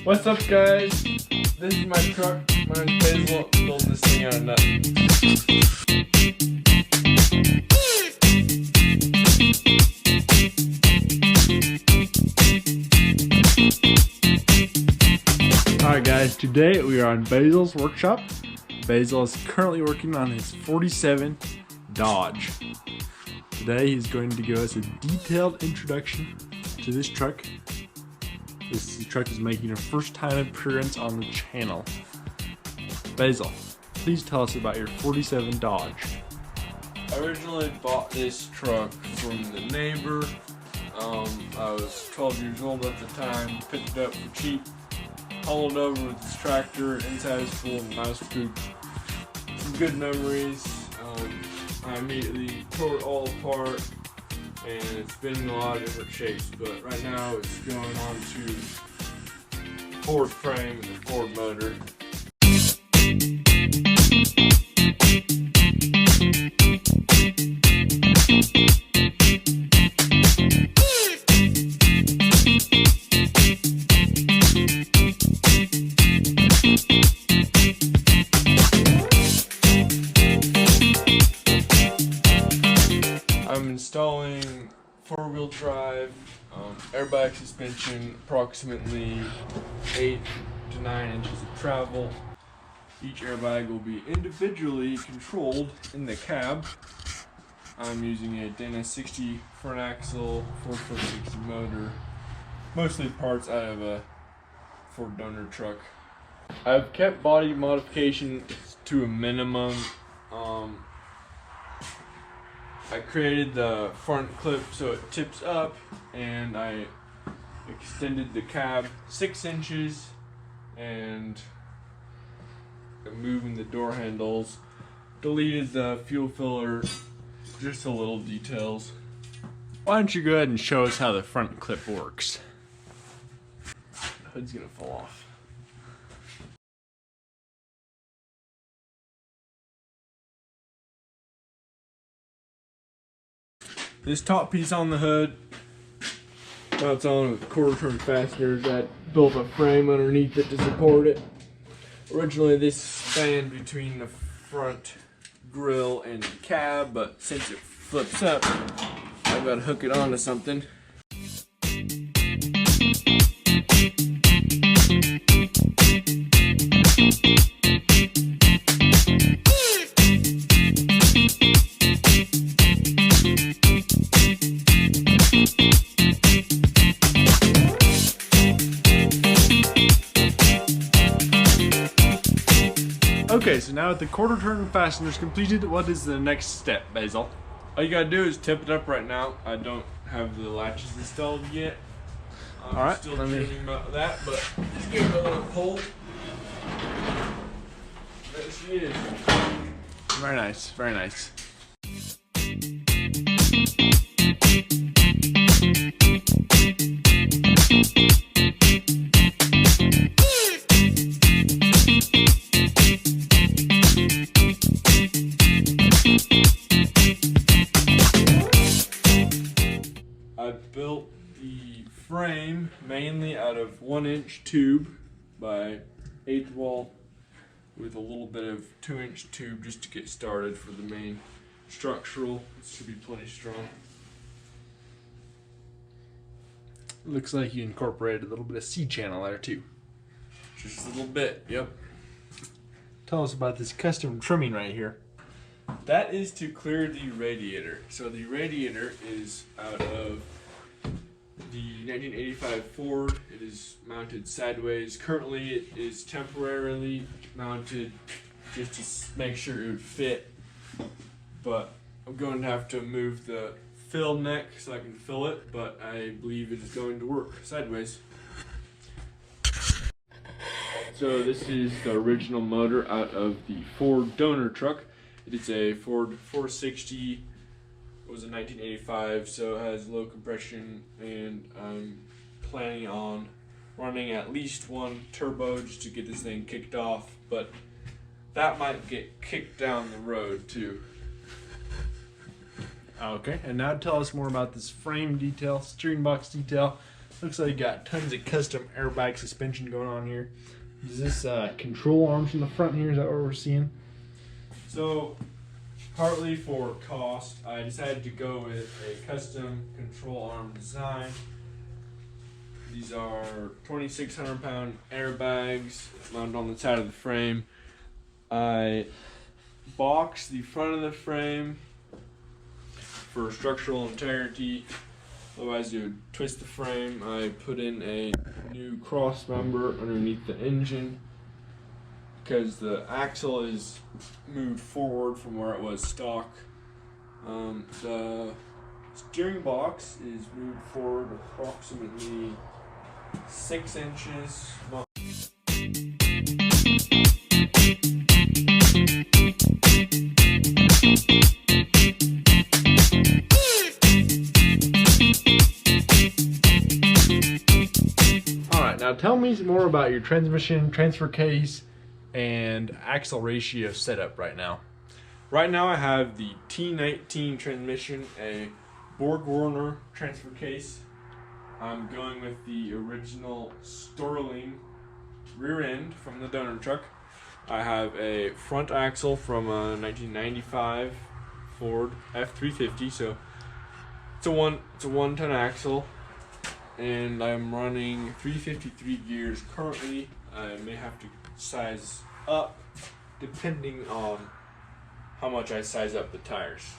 What's up, guys? This is my truck. My name's Basil. I'm building this thing out of nothing. Alright guys, today we are on Basil's workshop. Basil is currently working on his 47 Dodge. Today he's going to give us a detailed introduction to this truck. This truck is making a first time appearance on the channel. Basil, please tell us about your 47 Dodge. I originally bought this truck from the neighbor. I was 12 years old at the time, picked it up for cheap, hauled over with this tractor, inside is full of mouse poop. Some good memories. I immediately tore it all apart, and it's been in a lot of different shapes, but right now it's going on to Ford frame and the Ford motor. I'm installing four-wheel drive, airbag suspension, approximately 8 to 9 inches of travel. Each airbag will be individually controlled in the cab. I'm using a Dana 60 front axle, 4x60 motor, mostly parts out of a Ford donor truck. I've kept body modification to a minimum. I created the front clip so it tips up, and I extended the cab 6 inches, and I'm moving the door handles, deleted the fuel filler, just a little details. Why don't you go ahead and show us how the front clip works? The hood's gonna fall off. This top piece on the hood mounts on with quarter turn fasteners that built a frame underneath it to support it. Originally this spanned between the front grille and the cab, but since it flips up, I've got to hook it onto something. Okay, so now with the quarter turn fasteners completed, what is the next step, Basil? All you gotta do is tip it up right now. I don't have the latches installed yet. I'm still dreaming about that, but just give it a little pull. There she is. Very nice, very nice. I built the frame mainly out of 1-inch tube by 1/8 wall with a little bit of 2-inch tube just to get started for the main structural. It should be plenty strong. Looks like you incorporated a little bit of C-channel there too. Just a little bit, yep. Tell us about this custom trimming right here. That is to clear the radiator. So the radiator is out of the 1985 Ford. It is mounted sideways. Currently it is temporarily mounted just to make sure it would fit, but I'm going to have to move the fill neck so I can fill it, but I believe it is going to work sideways. So this is the original motor out of the Ford donor truck. It is a Ford 460. It was a 1985, so it has low compression, and I'm planning on running at least one turbo just to get this thing kicked off, but that might get kicked down the road too. Okay, and now tell us more about this frame detail, steering box detail. Looks like you got tons of custom airbag suspension going on here. Is this control arms from the front here? Is that what we're seeing? So, partly for cost, I decided to go with a custom control arm design. These are 2,600 pound airbags mounted on the side of the frame. I boxed the front of the frame for structural integrity. Otherwise you would twist the frame. I put in a new cross member underneath the engine because the axle is moved forward from where it was stock. The steering box is moved forward approximately 6 inches. Alright, now tell me more about your transmission, transfer case, and axle ratio setup right now. Right now I have the T19 transmission, a Borg-Warner transfer case. I'm going with the original Sterling rear end from the donor truck. I have a front axle from a 1995 Ford F350, so it's a one-ton axle, and I'm running 353 gears currently. I may have to size up depending on how much I size up the tires.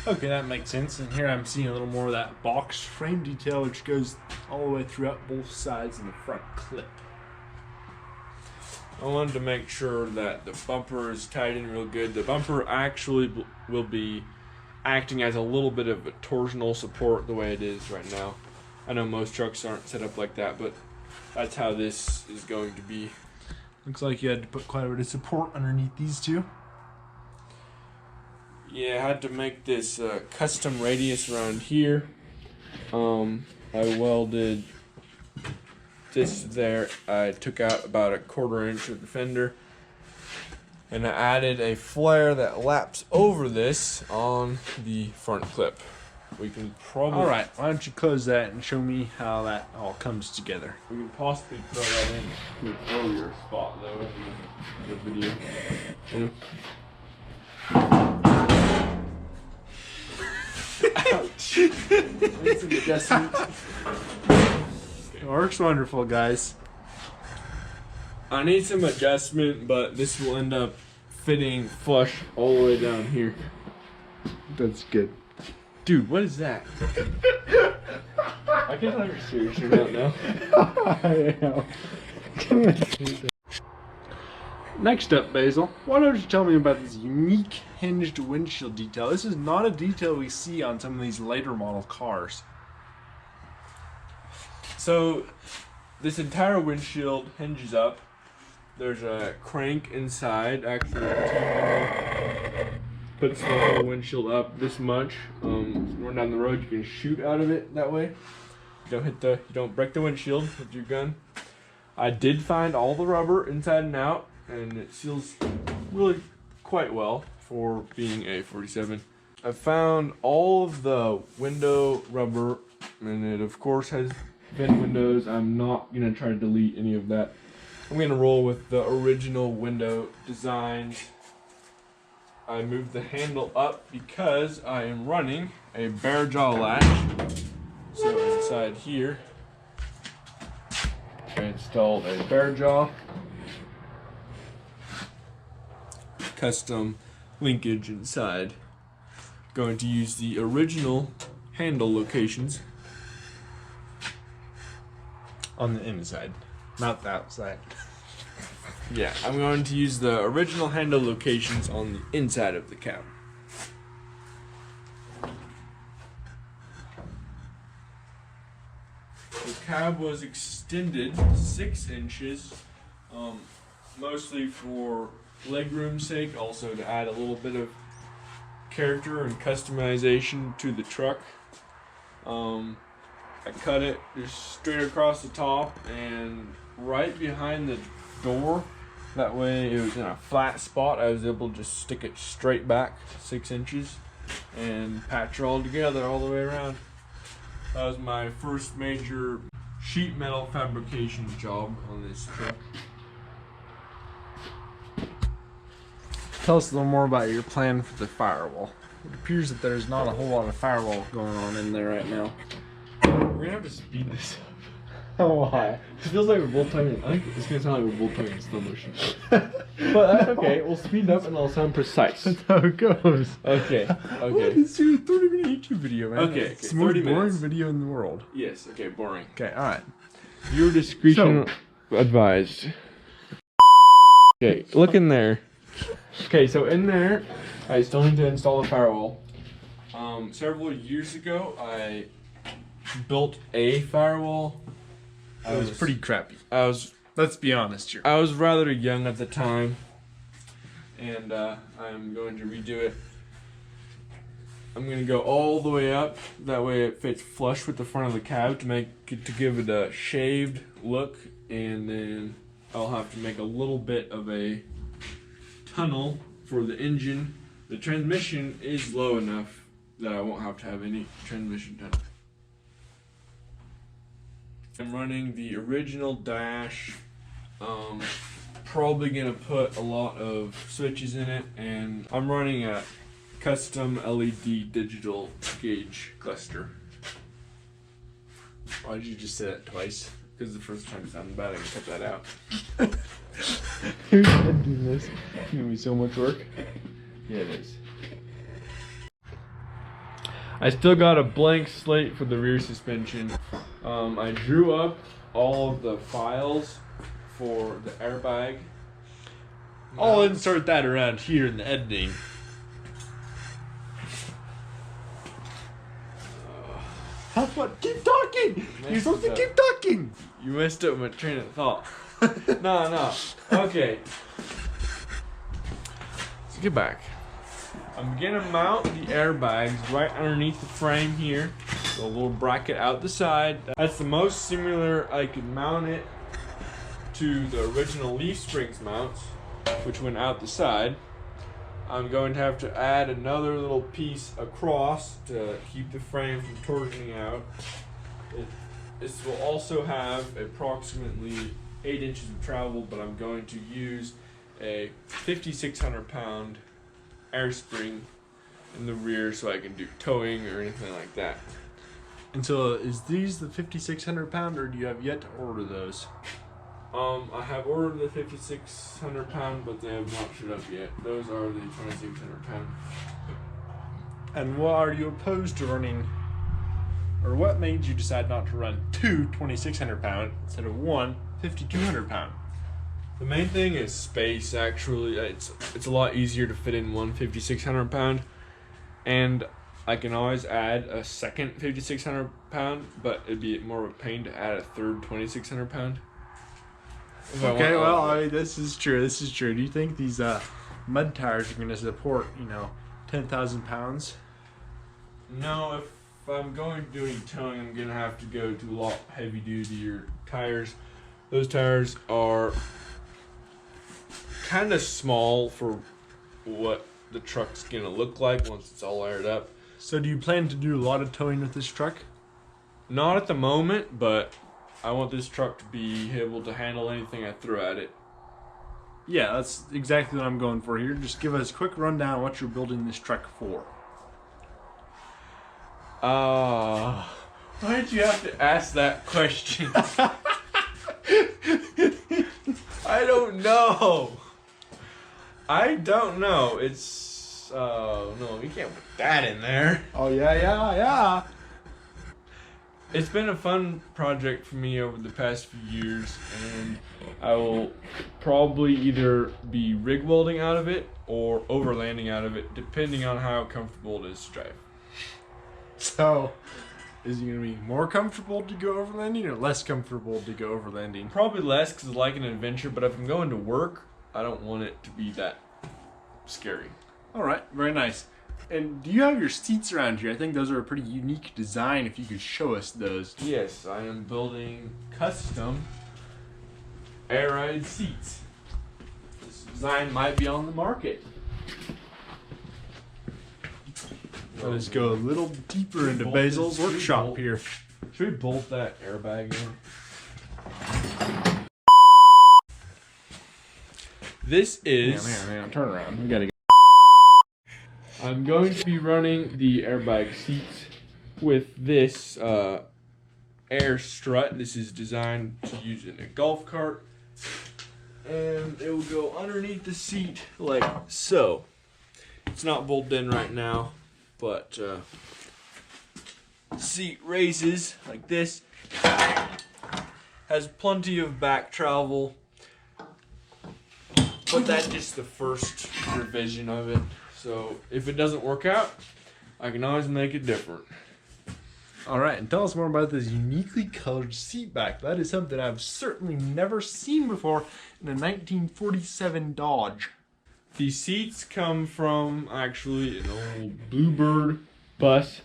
Okay, that makes sense. And here I'm seeing a little more of that box frame detail, which goes all the way throughout both sides and the front clip. I wanted to make sure that the bumper is tied in real good. The bumper actually will be acting as a little bit of a torsional support the way it is right now. I know most trucks aren't set up like that, but that's how this is going to be. Looks like you had to put quite a bit of support underneath these two. Yeah, I had to make this custom radius around here. I welded this there. I took out about a 1/4 inch of the fender, and I added a flare that laps over this on the front clip. We can probably... Alright, why don't you close that and show me how that all comes together. We can possibly throw that in to an earlier spot though in the video. Ouch. Need some adjustment. It works wonderful, guys. I need some adjustment, but this will end up fitting flush all the way down here. That's good. Dude, what is that? I can't tell if you're serious or not now. I am. Next up, Basil, why don't you tell me about this unique hinged windshield detail? This is not a detail we see on some of these later model cars. So, this entire windshield hinges up. There's a crank inside, actually puts the whole windshield up this much. Going down the road, you can shoot out of it that way. You don't break the windshield with your gun. I did find all the rubber inside and out, and it seals really quite well for being a 47. I found all of the window rubber, and it of course has vent windows. I'm not gonna try to delete any of that. I'm gonna roll with the original window designs. I moved the handle up because I am running a bear jaw latch. So inside here, I installed a bear jaw, custom linkage inside. Going to use the original handle locations on the inside, not the outside. Yeah, I'm going to use the original handle locations on the inside of the cab. The cab was extended 6 inches, mostly for legroom's sake, also to add a little bit of character and customization to the truck. I cut it just straight across the top and right behind the door. That way it was in a flat spot. I was able to just stick it straight back 6 inches and patch it all together all the way around. That was my first major sheet metal fabrication job on this truck. Tell us a little more about your plan for the firewall. It appears that there's not a whole lot of firewall going on in there right now. We're gonna have to speed this up. Oh, why? It feels like we're both talking. I think it's gonna sound like we're both talking in slow motion. But that's okay. We'll speed it up and it'll sound precise. That's how it goes. Okay. Okay. It's a 30-minute YouTube video, man. Okay, It's okay, the most 30 boring minutes. video in the world. Yes. Okay. Boring. Okay, alright. Your discretion advised. Okay. Look in there. Okay. So in there, I still need to install the firewall. Several years ago, I built a firewall. It was pretty crappy. Let's be honest here. I was rather young at the time, and I'm going to redo it. I'm going to go all the way up. That way it fits flush with the front of the cab to give it a shaved look, and then I'll have to make a little bit of a tunnel for the engine. The transmission is low enough that I won't have to have any transmission tunnel. I'm running the original dash. Probably gonna put a lot of switches in it, and I'm running a custom LED digital gauge cluster. Why did you just say that twice? Because the first time it sounded bad, I can cut that out. Who's editing this? It's gonna be so much work. Yeah, it is. I still got a blank slate for the rear suspension. I drew up all of the files for the airbag. I'll insert that around here in the editing. How about keep talking? You're supposed to keep talking. You messed up my train of thought. No. Okay. Let's get back. I'm gonna mount the airbags right underneath the frame here. A little bracket out the side. That's the most similar I could mount it to the original leaf springs mounts, which went out the side. I'm going to have to add another little piece across to keep the frame from torsioning out. This will also have approximately 8 inches of travel, but I'm going to use a 5,600 pound air spring in the rear so I can do towing or anything like that. And so, is these the 5,600 pound, or do you have yet to order those? I have ordered the 5,600 pound, but they have not showed up yet. Those are the 2,600 pound. And why are you opposed to running, or what made you decide not to run two 2,600 pound instead of one 5,200 pound? The main thing is space. Actually, it's a lot easier to fit in one 5,600 pound, and I can always add a second 5,600 pound, but it'd be more of a pain to add a third 2,600 pound. Okay, well, this is true. This is true. Do you think these mud tires are going to support, 10,000 pounds? No, if I'm going to do any towing, I'm going to have to go to a lot heavy duty tires. Those tires are kind of small for what the truck's going to look like once it's all aired up. So do you plan to do a lot of towing with this truck? Not at the moment, but I want this truck to be able to handle anything I throw at it. Yeah, that's exactly what I'm going for here. Just give us a quick rundown on what you're building this truck for. Why did you have to ask that question? I don't know. It's no, you can't put that in there. Oh, yeah. It's been a fun project for me over the past few years, and I will probably either be rig welding out of it or overlanding out of it, depending on how comfortable it is to drive. So, is it going to be more comfortable to go overlanding or less comfortable to go overlanding? Probably less because I like an adventure, but if I'm going to work, I don't want it to be that scary. All right, very nice. And do you have your seats around here? I think those are a pretty unique design, if you could show us those. Yes, I am building custom air ride seats. This design might be on the market. Let's go a little deeper into Basil's workshop here. Should we bolt that airbag in? This is... Man, turn around. We gotta get... I'm going to be running the airbag seats with this air strut. This is designed to use in a golf cart. And it will go underneath the seat like so. It's not bolted in right now, but seat raises like this. Has plenty of back travel, but that's just the first revision of it. So if it doesn't work out, I can always make it different. All right, and tell us more about this uniquely colored seat back. That is something I've certainly never seen before in a 1947 Dodge. These seats come from actually an old Bluebird bus.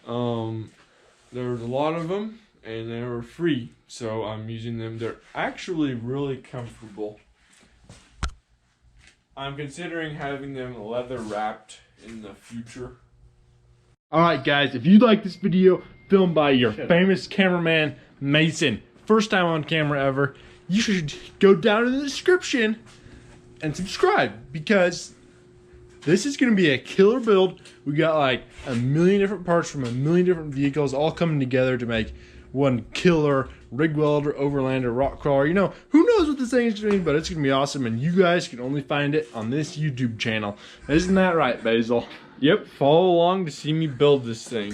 There was a lot of them and they were free, so I'm using them. They're actually really comfortable. I'm considering having them leather wrapped in the future. Alright guys, if you like this video filmed by your famous cameraman, Mason, first time on camera ever, you should go down in the description and subscribe, because this is going to be a killer build. We got like a million different parts from a million different vehicles all coming together to make one killer rig welder, overlander, rock crawler. You know, who knows what this thing is doing, but it's going to be awesome, and you guys can only find it on this YouTube channel. Isn't that right, Basil? Yep, follow along to see me build this thing.